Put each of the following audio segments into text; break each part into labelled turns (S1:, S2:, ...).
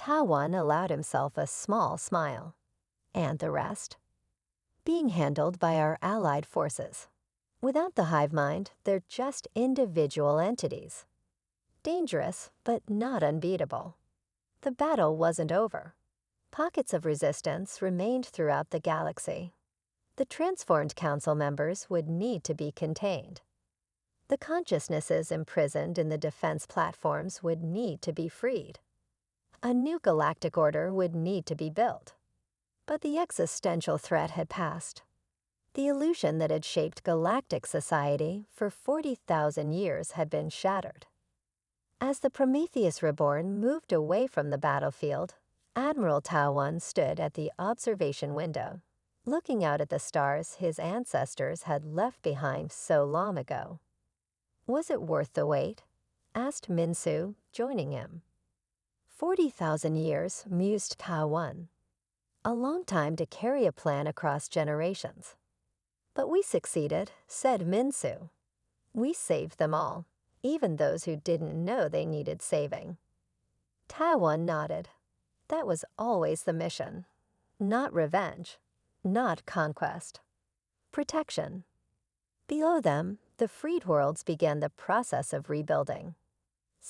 S1: Tawan allowed himself a small smile. And the rest? Being handled by our allied forces. Without the hive mind, they're just individual entities. Dangerous, but not unbeatable. The battle wasn't over. Pockets of resistance remained throughout the galaxy. The transformed council members would need to be contained. The consciousnesses imprisoned in the defense platforms would need to be freed. A new galactic order would need to be built. But the existential threat had passed. The illusion that had shaped galactic society for 40,000 years had been shattered. As the Prometheus Reborn moved away from the battlefield, Admiral Tawan stood at the observation window, looking out at the stars his ancestors had left behind so long ago. Was it worth the wait? Asked Minsu, joining him. 40,000 years, mused Tawan. A long time to carry a plan across generations. But we succeeded, said Minsu. We saved them all, even those who didn't know they needed saving. Tawan nodded. That was always the mission. Not revenge, not conquest. Protection. Below them, the freed worlds began the process of rebuilding.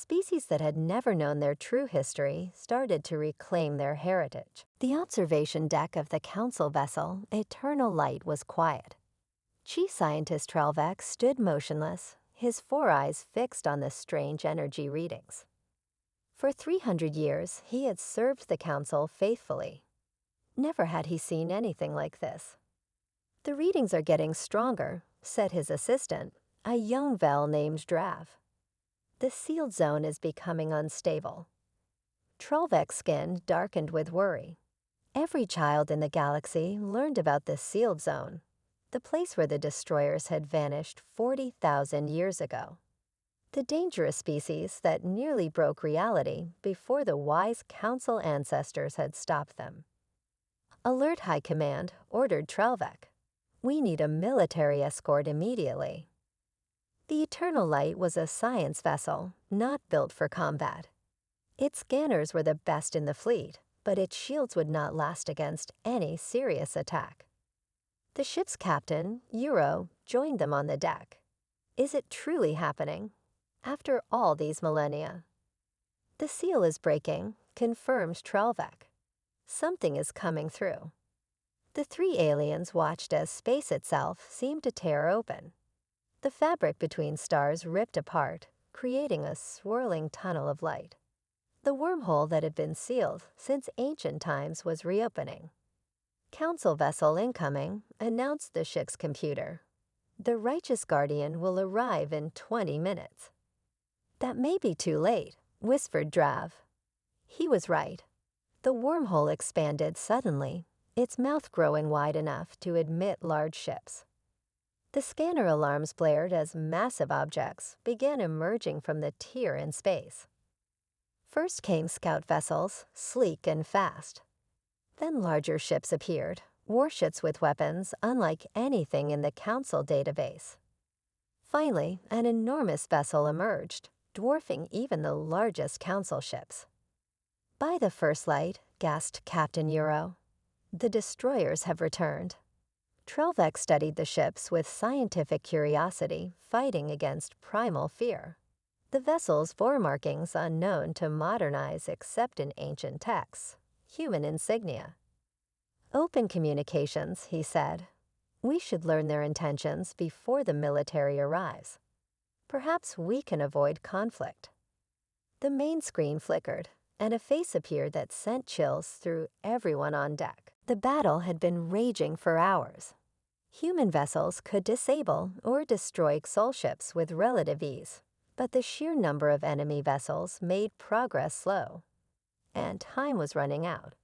S1: Species that had never known their true history started to reclaim their heritage. The observation deck of the council vessel, Eternal Light, was quiet. Chief Scientist Trelvek stood motionless, his four eyes fixed on the strange energy readings. For 300 years, he had served the council faithfully. Never had he seen anything like this. The readings are getting stronger, said his assistant, a young Vel named Drav. The sealed zone is becoming unstable. Trolvek's skin darkened with worry. Every child in the galaxy learned about the sealed zone, the place where the destroyers had vanished 40,000 years ago. The dangerous species that nearly broke reality before the wise council ancestors had stopped them. Alert High Command ordered Trelvek. We need a military escort immediately. The Eternal Light was a science vessel, not built for combat. Its scanners were the best in the fleet, but its shields would not last against any serious attack. The ship's captain, Euro, joined them on the deck. Is it truly happening? After all these millennia. The seal is breaking, confirmed Trelvek. Something is coming through. The three aliens watched as space itself seemed to tear open. The fabric between stars ripped apart, creating a swirling tunnel of light. The wormhole that had been sealed since ancient times was reopening. Council vessel incoming, announced the ship's computer. The Righteous Guardian will arrive in 20 minutes. That may be too late, whispered Drav. He was right. The wormhole expanded suddenly, its mouth growing wide enough to admit large ships. The scanner alarms blared as massive objects began emerging from the tier in space. First came scout vessels, sleek and fast. Then larger ships appeared, warships with weapons unlike anything in the Council database. Finally, an enormous vessel emerged, dwarfing even the largest Council ships. By the first light, gasped Captain Euro. The destroyers have returned. Trelvek studied the ships with scientific curiosity, fighting against primal fear. The vessels bore markings unknown to modernize except in ancient texts, human insignia. Open communications, he said. We should learn their intentions before the military arrives. Perhaps we can avoid conflict. The main screen flickered, and a face appeared that sent chills through everyone on deck. The battle had been raging for hours. Human vessels could disable or destroy Xol ships with relative ease, but the sheer number of enemy vessels made progress slow, and time was running out.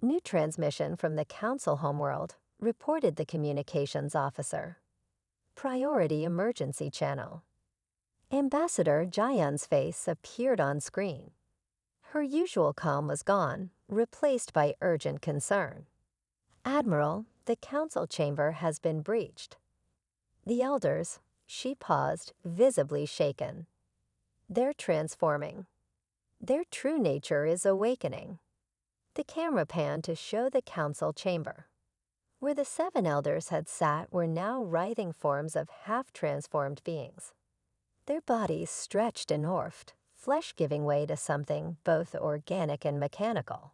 S1: New transmission from the Council homeworld, reported the communications officer. Priority emergency channel. Ambassador Jayun's face appeared on screen. Her usual calm was gone, replaced by urgent concern. Admiral, the council chamber has been breached. The elders, she paused, visibly shaken. They're transforming. Their true nature is awakening. The camera panned to show the council chamber. Where the 7 elders had sat were now writhing forms of half-transformed beings. Their bodies stretched and morphed, flesh giving way to something both organic and mechanical.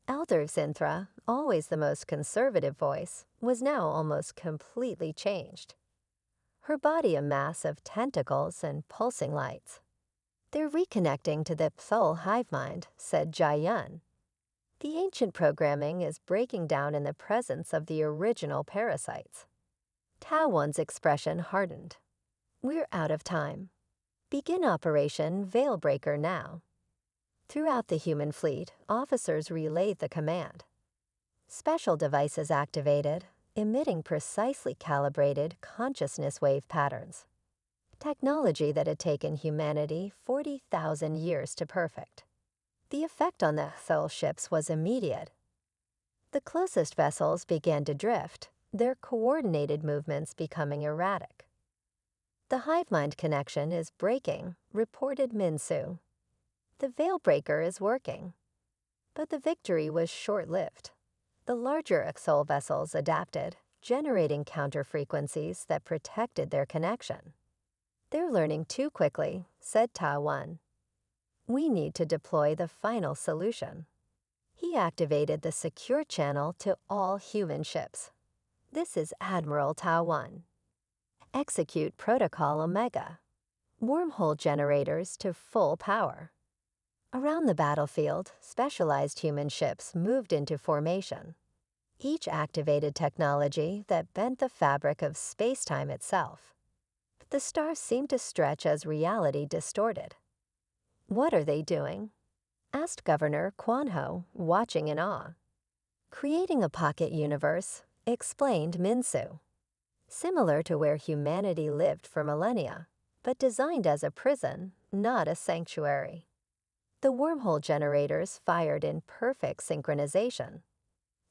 S1: Elder Zinthra, always the most conservative voice, was now almost completely changed. Her body a mass of tentacles and pulsing lights. "They're reconnecting to the soul hive mind," said Jai-Yun. "The ancient programming is breaking down in the presence of the original parasites." Ta-Wun's expression hardened. "We're out of time. Begin Operation Veilbreaker now." Throughout the human fleet, officers relayed the command. Special devices activated, emitting precisely calibrated consciousness wave patterns. Technology that had taken humanity 40,000 years to perfect. The effect on the soul ships was immediate. The closest vessels began to drift, their coordinated movements becoming erratic. "The hive mind connection is breaking," reported Minsu. "The Veilbreaker is working." But the victory was short-lived. The larger soul vessels adapted, generating counter-frequencies that protected their connection. "They're learning too quickly," said Ta-Wun. "We need to deploy the final solution." He activated the secure channel to all human ships. "This is Admiral Ta-Wun. Execute Protocol Omega. Wormhole generators to full power." Around the battlefield, specialized human ships moved into formation. Each activated technology that bent the fabric of space-time itself. The stars seemed to stretch as reality distorted. "What are they doing?" asked Governor Kwanho, watching in awe. "Creating a pocket universe," explained Minsu. "Similar to where humanity lived for millennia, but designed as a prison, not a sanctuary." The wormhole generators fired in perfect synchronization.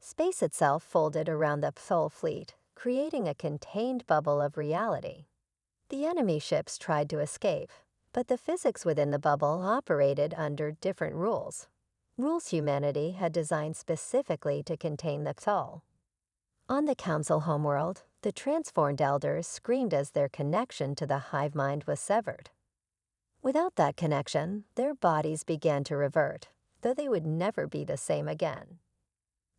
S1: Space itself folded around the Pthol fleet, creating a contained bubble of reality. The enemy ships tried to escape, but the physics within the bubble operated under different rules. Rules humanity had designed specifically to contain the Pthol. On the council homeworld, the transformed elders screamed as their connection to the hive mind was severed. Without that connection, their bodies began to revert, though they would never be the same again.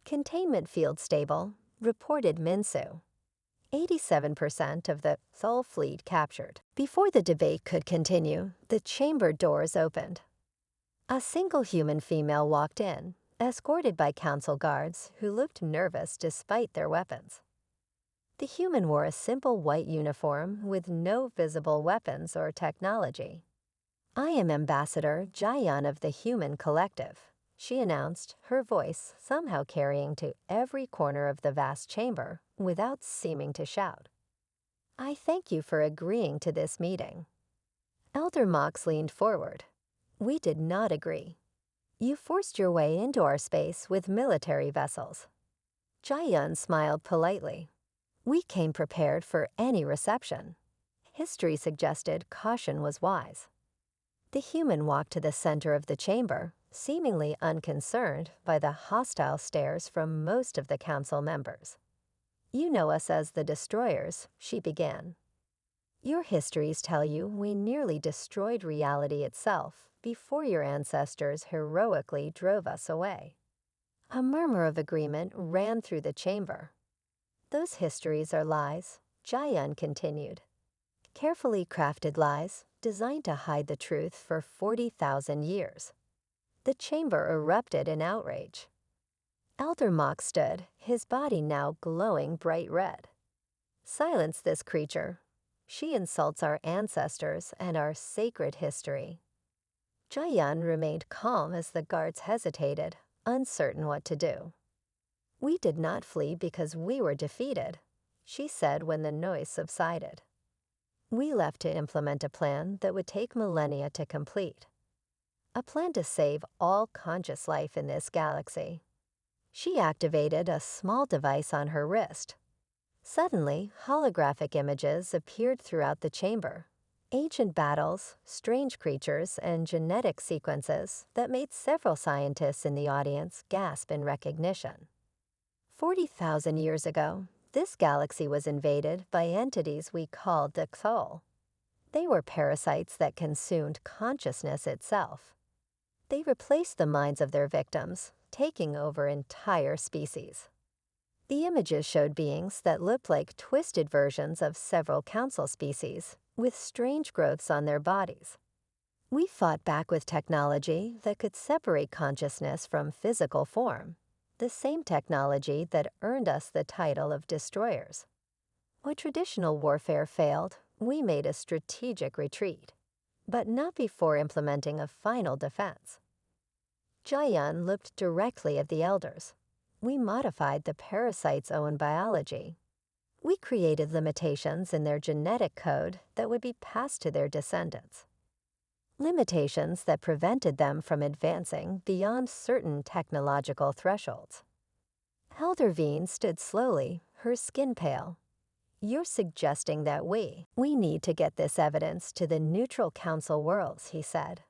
S1: "Containment field stable," reported Minsu. 87% of the Thol fleet captured. Before the debate could continue, the chamber doors opened. A single human female walked in, escorted by council guards who looked nervous despite their weapons. The human wore a simple white uniform with no visible weapons or technology. "I am Ambassador Jai-Yun of the Human Collective," she announced, her voice somehow carrying to every corner of the vast chamber without seeming to shout. "I thank you for agreeing to this meeting." Elder Mox leaned forward. "We did not agree. You forced your way into our space with military vessels." Jai-Yun smiled politely. "We came prepared for any reception." History suggested caution was wise. The human walked to the center of the chamber, seemingly unconcerned by the hostile stares from most of the council members. "You know us as the Destroyers," she began. "Your histories tell you we nearly destroyed reality itself before your ancestors heroically drove us away." A murmur of agreement ran through the chamber. "Those histories are lies," Jai-Yun continued. "Carefully crafted lies designed to hide the truth for 40,000 years." The chamber erupted in outrage. Elder Mock stood, his body now glowing bright red. "Silence this creature. She insults our ancestors and our sacred history." Jai-Yun remained calm as the guards hesitated, uncertain what to do. "We did not flee because we were defeated," she said when the noise subsided. "We left to implement a plan that would take millennia to complete. A plan to save all conscious life in this galaxy." She activated a small device on her wrist. Suddenly, holographic images appeared throughout the chamber. Ancient battles, strange creatures, and genetic sequences that made several scientists in the audience gasp in recognition. 40,000 years ago, this galaxy was invaded by entities we called the Xol. They were parasites that consumed consciousness itself. They replaced the minds of their victims, taking over entire species. The images showed beings that looked like twisted versions of several council species, with strange growths on their bodies. We fought back with technology that could separate consciousness from physical form, the same technology that earned us the title of destroyers. When traditional warfare failed, we made a strategic retreat, but not before implementing a final defense. Jayan looked directly at the elders. We modified the parasite's own biology. We created limitations in their genetic code that would be passed to their descendants. Limitations that prevented them from advancing beyond certain technological thresholds. Elder Veen stood slowly, her skin pale. "You're suggesting that we need to get this evidence to the neutral council worlds," he said.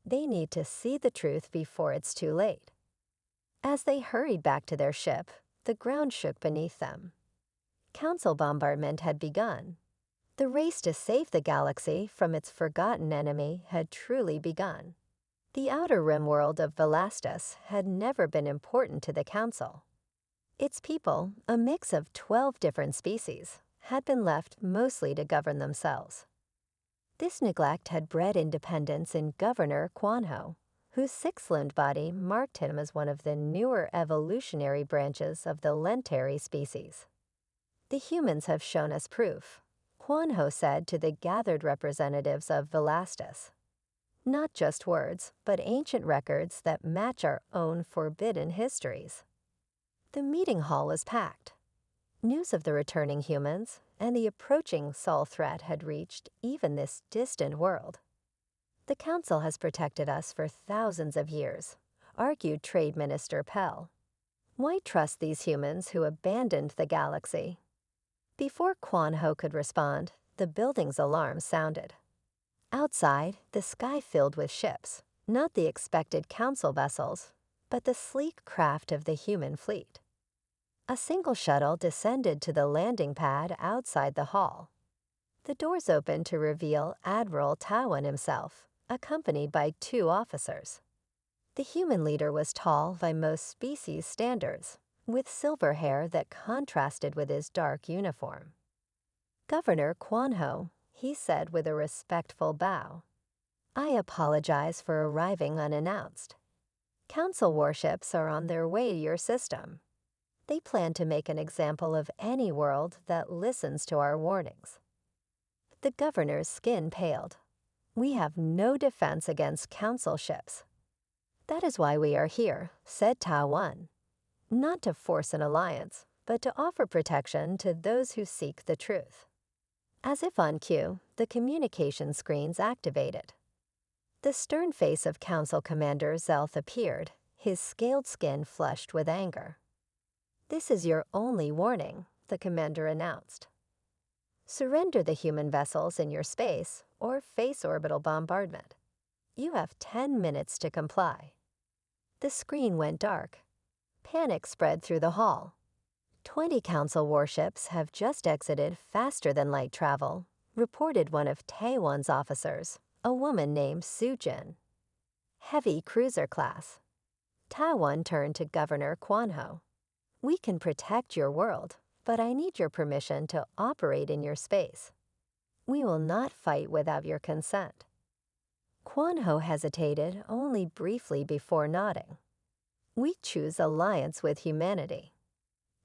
S1: "They need to see the truth before it's too late." As they hurried back to their ship, the ground shook beneath them. Council bombardment had begun. The race to save the galaxy from its forgotten enemy had truly begun. The outer rim world of Velastus had never been important to the Council. Its people, a mix of 12 different species, had been left mostly to govern themselves. This neglect had bred independence in Governor Quanho, whose six-limbed body marked him as one of the newer evolutionary branches of the Lentari species. "The humans have shown us proof," Quanho said to the gathered representatives of Velastus. "Not just words, but ancient records that match our own forbidden histories." The meeting hall was packed. News of the returning humans and the approaching Sol threat had reached even this distant world. "The Council has protected us for thousands of years," argued Trade Minister Pell. "Why trust these humans who abandoned the galaxy?" Before Quanho could respond, the building's alarm sounded. Outside, the sky filled with ships, not the expected council vessels, but the sleek craft of the human fleet. A single shuttle descended to the landing pad outside the hall. The doors opened to reveal Admiral Tawan himself, accompanied by 2 officers. The human leader was tall by most species standards, with silver hair that contrasted with his dark uniform. "Governor Quanho," he said with a respectful bow. "I apologize for arriving unannounced. Council warships are on their way to your system. They plan to make an example of any world that listens to our warnings." The governor's skin paled. "We have no defense against council ships." "That is why we are here," said Tawan. "Not to force an alliance, but to offer protection to those who seek the truth." As if on cue, the communication screens activated. The stern face of Council Commander Zelth appeared, his scaled skin flushed with anger. "This is your only warning," the commander announced. "Surrender the human vessels in your space or face orbital bombardment. You have 10 minutes to comply." The screen went dark. Panic spread through the hall. 20 Council warships have just exited faster than light travel, reported one of Taiwan's officers, a woman named Sujin. "Heavy cruiser class." Taiwan turned to Governor Quanho. "We can protect your world, but I need your permission to operate in your space. We will not fight without your consent." Quanho hesitated only briefly before nodding. "We choose alliance with humanity."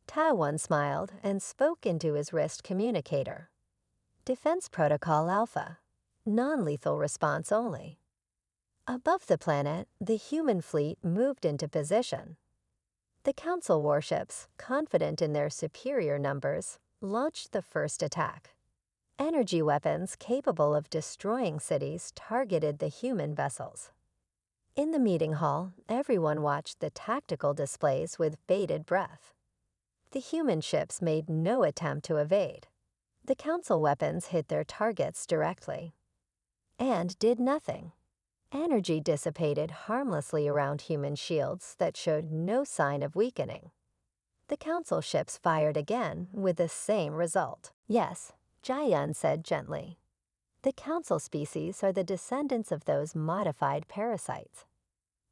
S1: Taiwan smiled and spoke into his wrist communicator. "Defense Protocol Alpha. Non-lethal response only." Above the planet, the human fleet moved into position. The Council warships, confident in their superior numbers, launched the first attack. Energy weapons capable of destroying cities targeted the human vessels. In the meeting hall, everyone watched the tactical displays with bated breath. The human ships made no attempt to evade. The Council weapons hit their targets directly. and did nothing. Energy dissipated harmlessly around human shields that showed no sign of weakening. The council ships fired again with the same result. Yes, Jiayun said gently. The council species are the descendants of those modified parasites.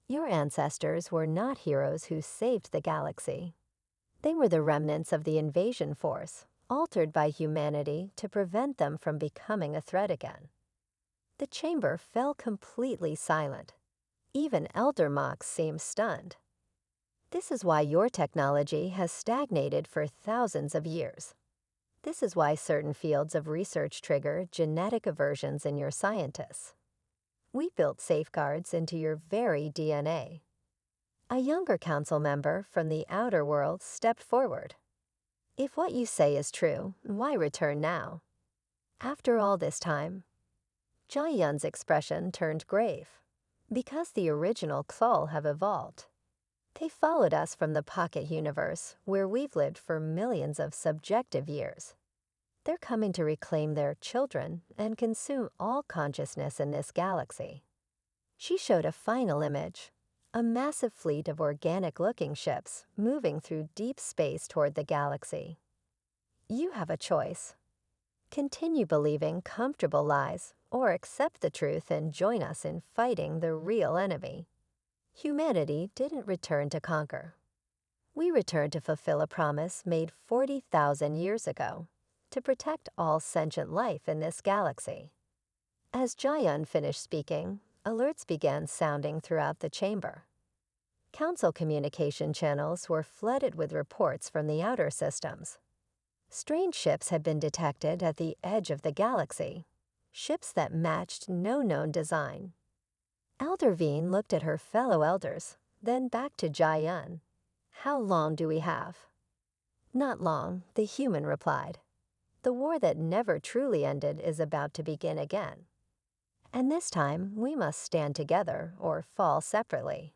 S1: Your ancestors were not heroes who saved the galaxy. They were the remnants of the invasion force, altered by humanity to prevent them from becoming a threat again. The chamber fell completely silent. Even Elder Mox seemed stunned. This is why your technology has stagnated for thousands of years. This is why certain fields of research trigger genetic aversions in your scientists. We built safeguards into your very DNA. A younger council member from the outer world stepped forward. If what you say is true, why return now? After all this time, Jiayun's expression turned grave. Because the original Xol have evolved. They followed us from the pocket universe, where we've lived for millions of subjective years. They're coming to reclaim their children and consume all consciousness in this galaxy. She showed a final image, a massive fleet of organic-looking ships moving through deep space toward the galaxy. You have a choice. Continue believing comfortable lies or accept the truth and join us in fighting the real enemy. Humanity didn't return to conquer. We returned to fulfill a promise made 40,000 years ago, to protect all sentient life in this galaxy. As Jiayun finished speaking, alerts began sounding throughout the chamber. Council communication channels were flooded with reports from the outer systems. Strange ships had been detected at the edge of the galaxy, ships that matched no known design. Elder Veen looked at her fellow elders, then back to Jiayun. How long do we have? Not long, the human replied. The war that never truly ended is about to begin again. And this time, we must stand together or fall separately.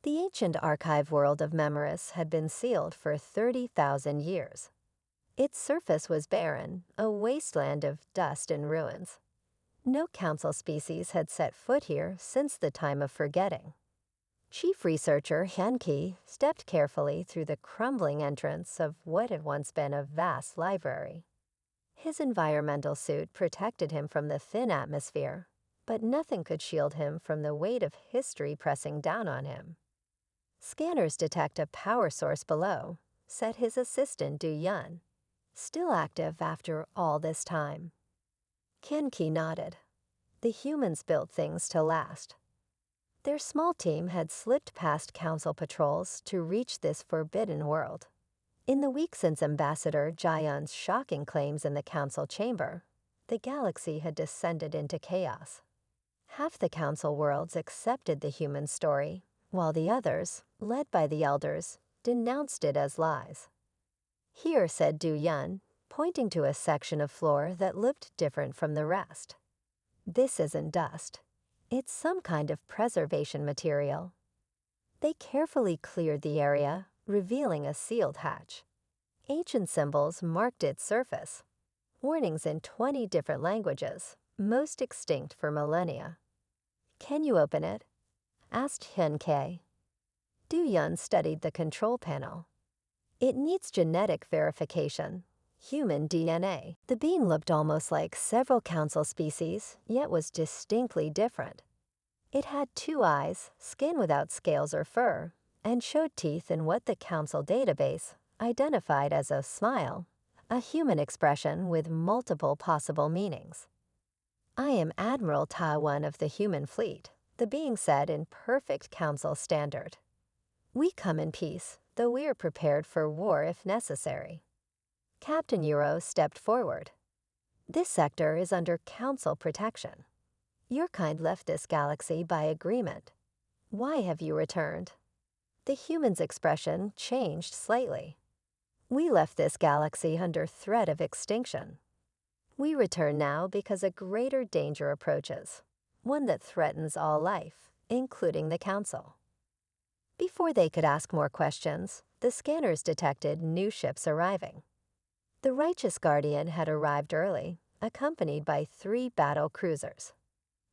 S1: The ancient archive world of Memoris had been sealed for 30,000 years. Its surface was barren, a wasteland of dust and ruins. No council species had set foot here since the time of forgetting. Chief researcher Henke stepped carefully through the crumbling entrance of what had once been a vast library. His environmental suit protected him from the thin atmosphere, but nothing could shield him from the weight of history pressing down on him. Scanners detect a power source below, said his assistant Du Yun, still active after all this time. Henke nodded. The humans built things to last. Their small team had slipped past council patrols to reach this forbidden world. In the week since Ambassador Jiayun's shocking claims in the council chamber, the galaxy had descended into chaos. Half the council worlds accepted the human story, while the others, led by the elders, denounced it as lies. Here, said Du Yun, pointing to a section of floor that looked different from the rest. This isn't dust. It's some kind of preservation material. They carefully cleared the area, revealing a sealed hatch. Ancient symbols marked its surface. Warnings in 20 different languages, most extinct for millennia. Can you open it? Asked Henke. Du Yun studied the control panel. It needs genetic verification. Human DNA. The being looked almost like several council species, yet was distinctly different. It had 2 eyes, skin without scales or fur, and showed teeth in what the council database identified as a smile, a human expression with multiple possible meanings. I am Admiral Ta-Wan of the human fleet, the being said in perfect council standard. We come in peace, though we are prepared for war if necessary. Captain Euro stepped forward. This sector is under council protection. Your kind left this galaxy by agreement. Why have you returned? The human's expression changed slightly. We left this galaxy under threat of extinction. We return now because a greater danger approaches, one that threatens all life, including the council. Before they could ask more questions, the scanners detected new ships arriving. The Righteous Guardian had arrived early, accompanied by 3 battle cruisers.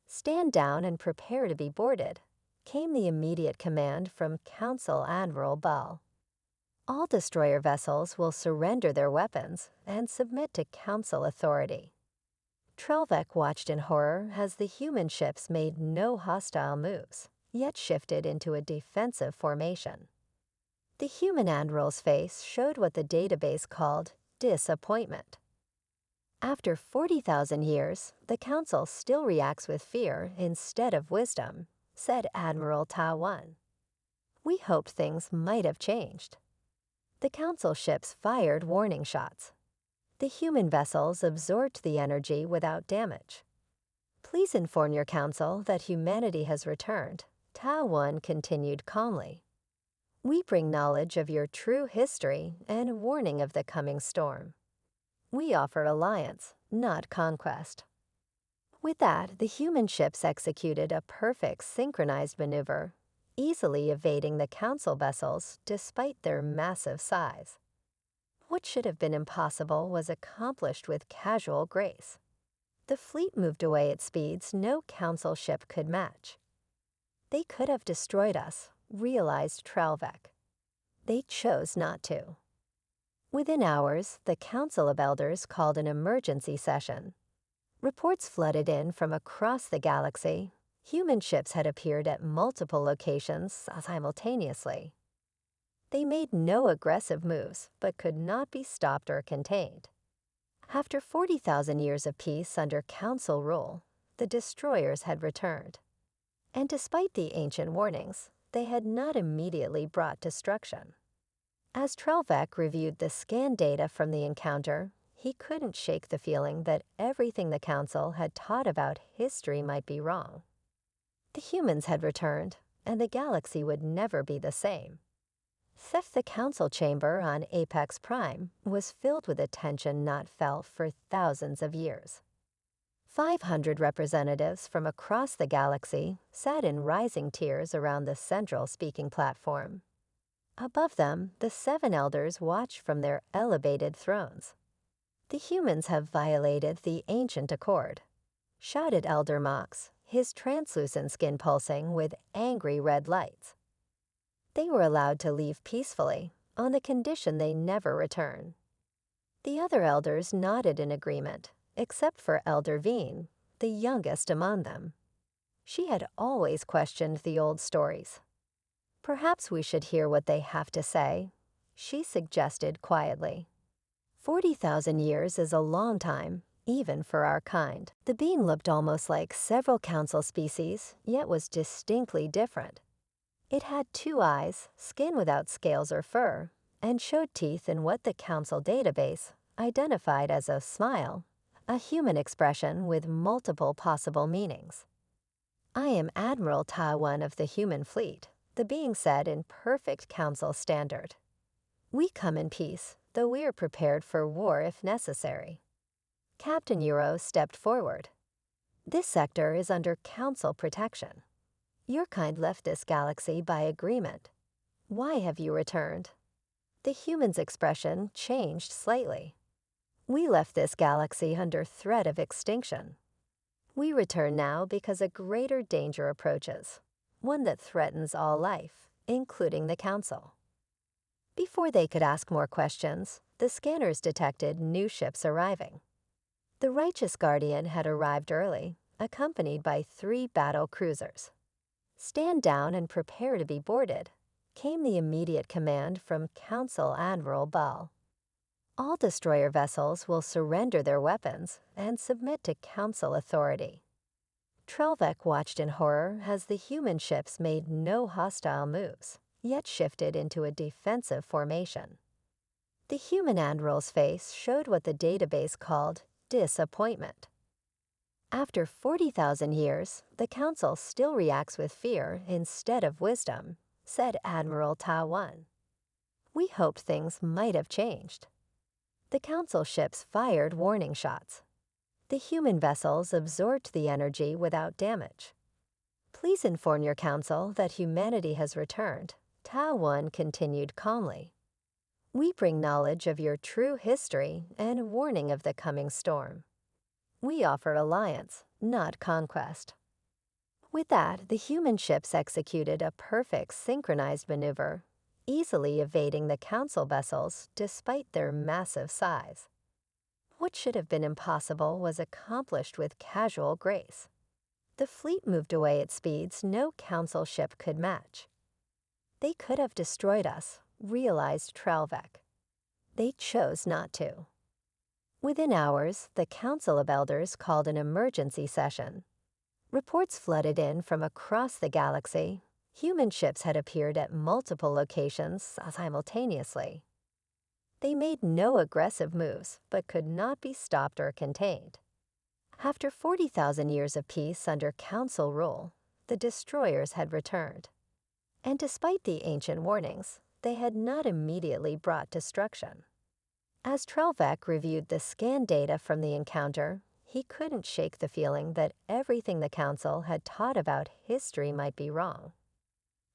S1: Stand down and prepare to be boarded, came the immediate command from Council Admiral Ball. All destroyer vessels will surrender their weapons and submit to Council authority. Trelvek watched in horror as the human ships made no hostile moves, yet shifted into a defensive formation. The human admiral's face showed what the database called disappointment. After 40,000 years, the Council still reacts with fear instead of wisdom, said Admiral Ta-1. We hoped things might have changed. The Council ships fired warning shots. The human vessels absorbed the energy without damage. Please inform your Council that humanity has returned, Ta-1 continued calmly. We bring knowledge of your true history and a warning of the coming storm. We offer alliance, not conquest. With that, the human ships executed a perfect synchronized maneuver, easily evading the Council vessels despite their massive size. What should have been impossible was accomplished with casual grace. The fleet moved away at speeds no Council ship could match. They could have destroyed us, realized Trelvek. They chose not to. Within hours, the Council of Elders called an emergency session. Reports flooded in from across the galaxy. Human ships had appeared at multiple locations simultaneously. They made no aggressive moves, but could not be stopped or contained. After 40,000 years of peace under Council rule, the destroyers had returned. And despite the ancient warnings, they had not immediately brought destruction. As Trelvek reviewed the scan data from the encounter, he couldn't shake the feeling that everything the Council had taught about history might be wrong. The humans had returned, and the galaxy would never be the same. The Council chamber on Apex Prime was filled with a tension not felt for thousands of years. 500 representatives from across the galaxy sat in rising tiers around the central speaking platform. Above them, the 7 elders watched from their elevated thrones. The humans have violated the ancient accord, shouted Elder Mox, his translucent skin pulsing with angry red lights. They were allowed to leave peacefully, on the condition they never return. The other elders nodded in agreement, except for Elder Veen, the youngest among them. She had always questioned the old stories. Perhaps we should hear what they have to say, she suggested quietly. 40,000 years is a long time, even for our kind. The being looked almost like several Council species, yet was distinctly different. It had 2 eyes, skin without scales or fur, and showed teeth in what the Council database identified as a smile, a human expression with multiple possible meanings. I am Admiral Ta-1 of the human fleet, the being said in perfect Council standard. We come in peace, though we are prepared for war if necessary. Captain Euro stepped forward. This sector is under Council protection. Your kind left this galaxy by agreement. Why have you returned? The human's expression changed slightly. We left this galaxy under threat of extinction. We return now because a greater danger approaches, one that threatens all life, including the Council. Before they could ask more questions, the scanners detected new ships arriving. The Righteous Guardian had arrived early, accompanied by 3 battle cruisers. Stand down and prepare to be boarded, came the immediate command from Council Admiral Ball. All destroyer vessels will surrender their weapons and submit to Council authority. Trelvek watched in horror as the human ships made no hostile moves, yet shifted into a defensive formation. The human admiral's face showed what the database called disappointment. After 40,000 years, the Council still reacts with fear instead of wisdom, said Admiral Ta-1. We hoped things might have changed. The Council ships fired warning shots. The human vessels absorbed the energy without damage. Please inform your Council that humanity has returned, Ta-1 continued calmly. We bring knowledge of your true history and a warning of the coming storm. We offer alliance, not conquest. With that, the human ships executed a perfect synchronized maneuver, easily evading the council vessels despite their massive size. What should have been impossible was accomplished with casual grace. The fleet moved away at speeds no council ship could match. They could have destroyed us, realized Trelvek. They chose not to. Within hours, the Council of Elders called an emergency session. Reports flooded in from across the galaxy. Human ships had appeared at multiple locations simultaneously. They made no aggressive moves, but could not be stopped or contained. After 40,000 years of peace under Council rule, the destroyers had returned. And despite the ancient warnings, they had not immediately brought destruction. As Trelvek reviewed the scan data from the encounter, he couldn't shake the feeling that everything the Council had taught about history might be wrong.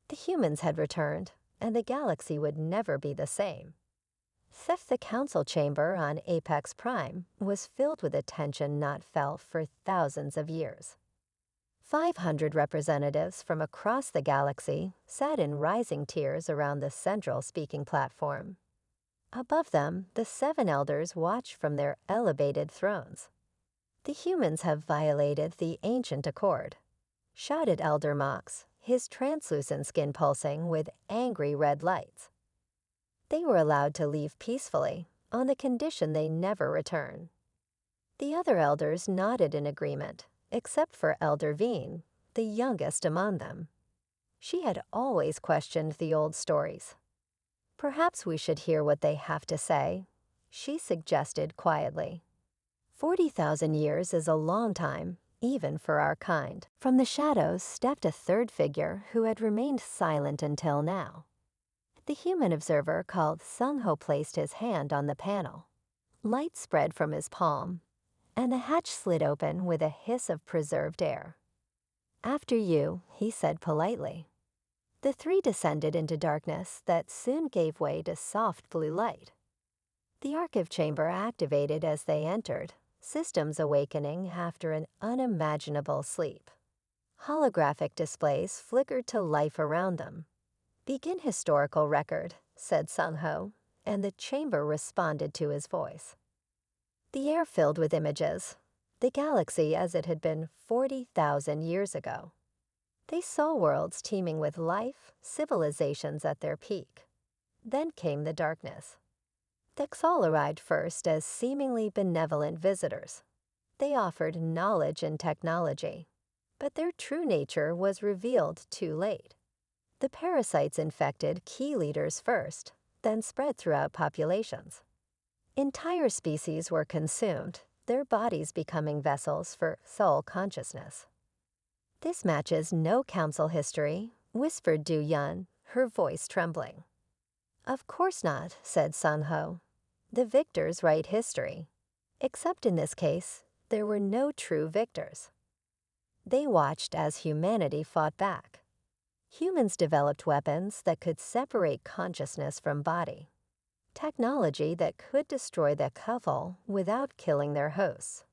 S1: The humans had returned, and the galaxy would never be the same. Thus, the Council chamber on Apex Prime was filled with a tension not felt for thousands of years. 500 representatives from across the galaxy sat in rising tiers around the central speaking platform. Above them, the 7 elders watched from their elevated thrones. "The humans have violated the ancient accord," shouted Elder Mox, his translucent skin pulsing with angry red lights. They were allowed to leave peacefully, on the condition they never return. The other elders nodded in agreement, except for Elder Veen, the youngest among them. She had always questioned the old stories. "Perhaps we should hear what they have to say," she suggested quietly. 40,000 years is a long time, even for our kind. From the shadows stepped a third figure who had remained silent until now. The human observer called Sung-Ho placed his hand on the panel. Light spread from his palm, and the hatch slid open with a hiss of preserved air. "After you," he said politely. The 3 descended into darkness that soon gave way to soft blue light. The archive chamber activated as they entered, systems awakening after an unimaginable sleep. Holographic displays flickered to life around them. "Begin historical record," said Sung-Ho, and the chamber responded to his voice. The air filled with images, the galaxy as it had been 40,000 years ago. They saw worlds teeming with life, civilizations at their peak. Then came the darkness. The Xol arrived first as seemingly benevolent visitors. They offered knowledge and technology, but their true nature was revealed too late. The parasites infected key leaders first, then spread throughout populations. Entire species were consumed, their bodies becoming vessels for soul consciousness. "This matches no council history," whispered Du Yun, her voice trembling. "Of course not," said Sun-Ho. "The victors write history. Except in this case, there were no true victors." They watched as humanity fought back. Humans developed weapons that could separate consciousness from body. Technology that could destroy the couple without killing their hosts.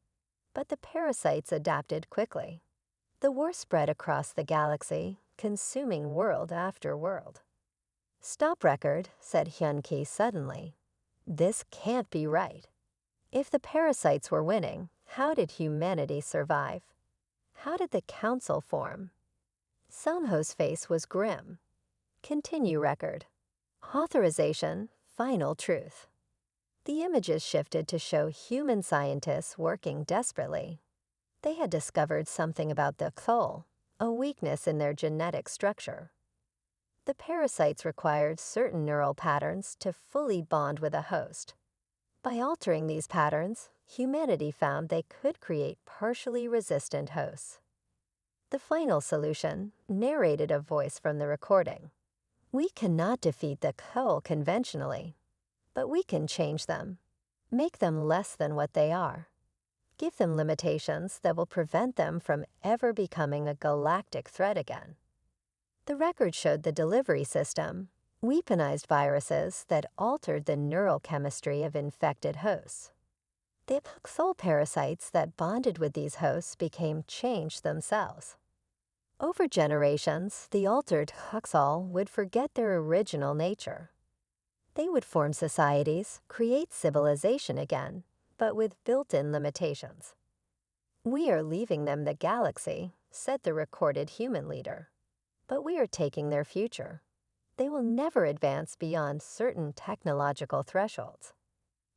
S1: But the parasites adapted quickly. The war spread across the galaxy, consuming world after world. "Stop record," said Hyun-Ki suddenly. "This can't be right. If the parasites were winning, how did humanity survive? How did the council form?" Sun-Ho's face was grim. "Continue record. Authorization, final truth." The images shifted to show human scientists working desperately. They had discovered something about the Xol, a weakness in their genetic structure. The parasites required certain neural patterns to fully bond with a host. By altering these patterns, humanity found they could create partially resistant hosts. The final solution, narrated a voice from the recording. "We cannot defeat the Xol conventionally, but we can change them, make them less than what they are. Give them limitations that will prevent them from ever becoming a galactic threat again." The record showed the delivery system, weaponized viruses that altered the neural chemistry of infected hosts. The Xol parasites that bonded with these hosts became changed themselves. Over generations, the altered Huxall would forget their original nature. They would form societies, create civilization again, but with built-in limitations. "We are leaving them the galaxy," said the recorded human leader. "But we are taking their future. They will never advance beyond certain technological thresholds.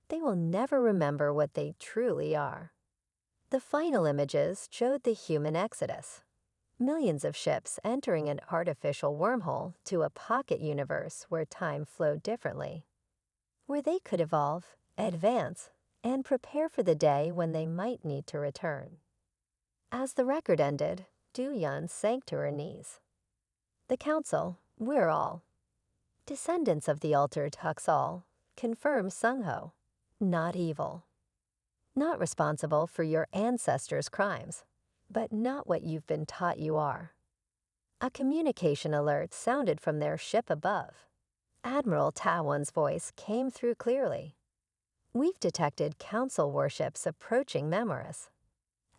S1: They will never remember what they truly are." The final images showed the human exodus. Millions of ships entering an artificial wormhole to a pocket universe where time flowed differently, where they could evolve, advance, and prepare for the day when they might need to return. As the record ended, Du Yun sank to her knees. "The Council, we're all descendants of the altered Huxall, confirm Sung Ho, not evil. Not responsible for your ancestors' crimes, but not what you've been taught you are." A communication alert sounded from their ship above. Admiral Tawan's voice came through clearly. "We've detected Council warships approaching Memoris.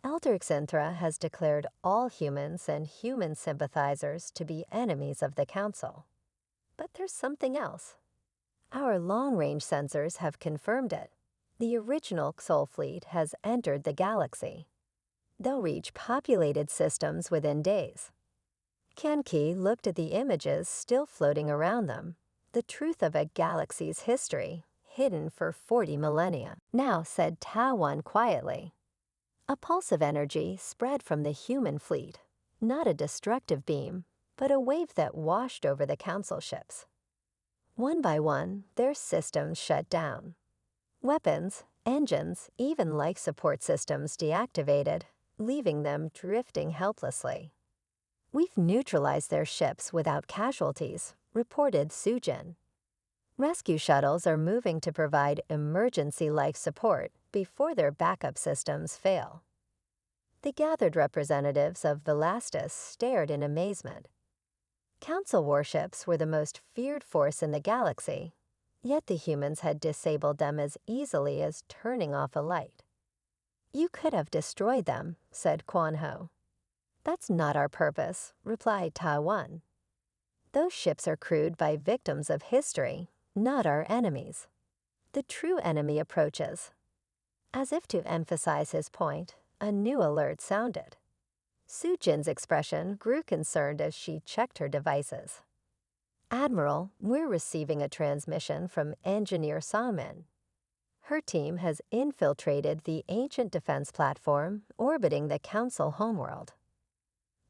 S1: Elder Xanthra has declared all humans and human sympathizers to be enemies of the Council. But there's something else. Our long-range sensors have confirmed it. The original Xol fleet has entered the galaxy. They'll reach populated systems within days." Kianqi looked at the images still floating around them, the truth of a galaxy's history, hidden for 40 millennia. "Now," said Tawan quietly. A pulse of energy spread from the human fleet, not a destructive beam, but a wave that washed over the Council ships. One by one, their systems shut down. Weapons, engines, even life support systems deactivated, leaving them drifting helplessly. "We've neutralized their ships without casualties," reported Sujin. "Rescue shuttles are moving to provide emergency life support before their backup systems fail." The gathered representatives of Velastus stared in amazement. Council warships were the most feared force in the galaxy, yet the humans had disabled them as easily as turning off a light. "You could have destroyed them," said Quan Ho. "That's not our purpose," replied Tawan. "Those ships are crewed by victims of history, not our enemies. The true enemy approaches." As if to emphasize his point, a new alert sounded. Sujin's expression grew concerned as she checked her devices. "Admiral, we're receiving a transmission from Engineer Songmin. Her team has infiltrated the ancient defense platform orbiting the Council homeworld."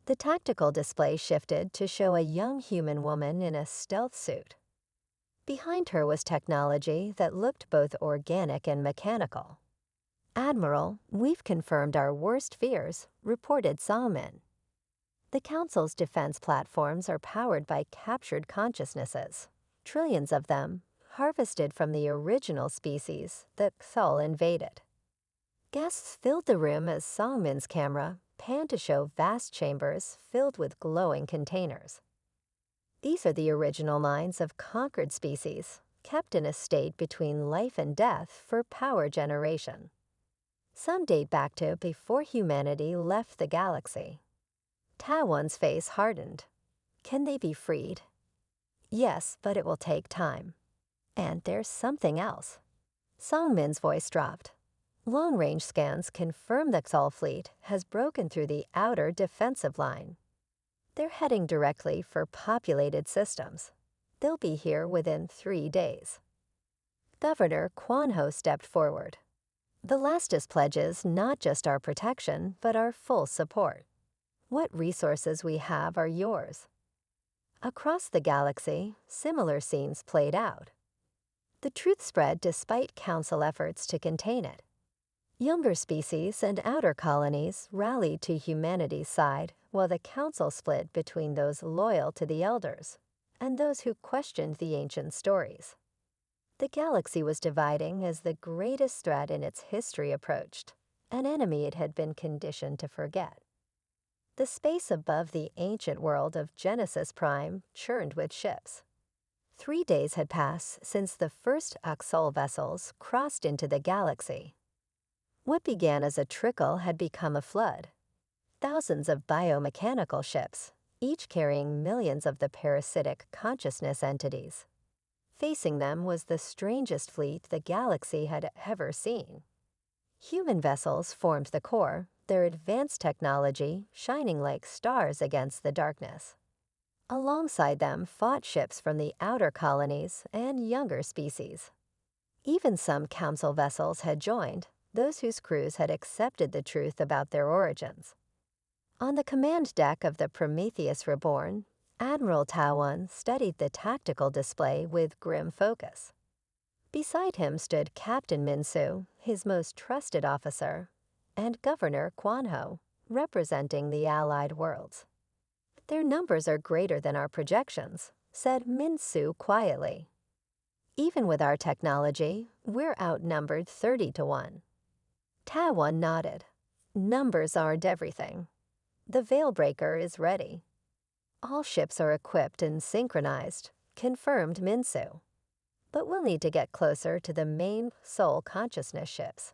S1: The tactical display shifted to show a young human woman in a stealth suit. Behind her was technology that looked both organic and mechanical. "Admiral, we've confirmed our worst fears," reported Salman. "The Council's defense platforms are powered by captured consciousnesses, trillions of them, harvested from the original species that Xul invaded." Guests filled the room as Songmin's camera panned to show vast chambers filled with glowing containers. "These are the original minds of conquered species, kept in a state between life and death for power generation. Some date back to before humanity left the galaxy." Tawan's face hardened. "Can they be freed?" "Yes, but it will take time. And there's something else." Songmin's voice dropped. "Long-range scans confirm the Xul fleet has broken through the outer defensive line. They're heading directly for populated systems. They'll be here within 3 days." Governor Quan Ho stepped forward. "Velastus pledges not just our protection, but our full support. What resources we have are yours." Across the galaxy, similar scenes played out. The truth spread despite Council efforts to contain it. Younger species and outer colonies rallied to humanity's side, while the Council split between those loyal to the Elders and those who questioned the ancient stories. The galaxy was dividing as the greatest threat in its history approached, an enemy it had been conditioned to forget. The space above the ancient world of Genesis Prime churned with ships. 3 days had passed since the first Xul vessels crossed into the galaxy. What began as a trickle had become a flood. thousands of biomechanical ships, each carrying millions of the parasitic consciousness entities. Facing them was the strangest fleet the galaxy had ever seen. Human vessels formed the core, their advanced technology shining like stars against the darkness. Alongside them fought ships from the outer colonies and younger species. Even some council vessels had joined, those whose crews had accepted the truth about their origins. On the command deck of the Prometheus Reborn, Admiral Tawan studied the tactical display with grim focus. Beside him stood Captain Minsu, his most trusted officer, and Governor Kwanho, representing the Allied worlds. "Their numbers are greater than our projections," said Minsu quietly. "Even with our technology, we're outnumbered 30 to 1. Tawan nodded. "Numbers aren't everything. The Veilbreaker is ready. All ships are equipped and synchronized," confirmed Minsu. "But we'll need to get closer to the main soul consciousness ships."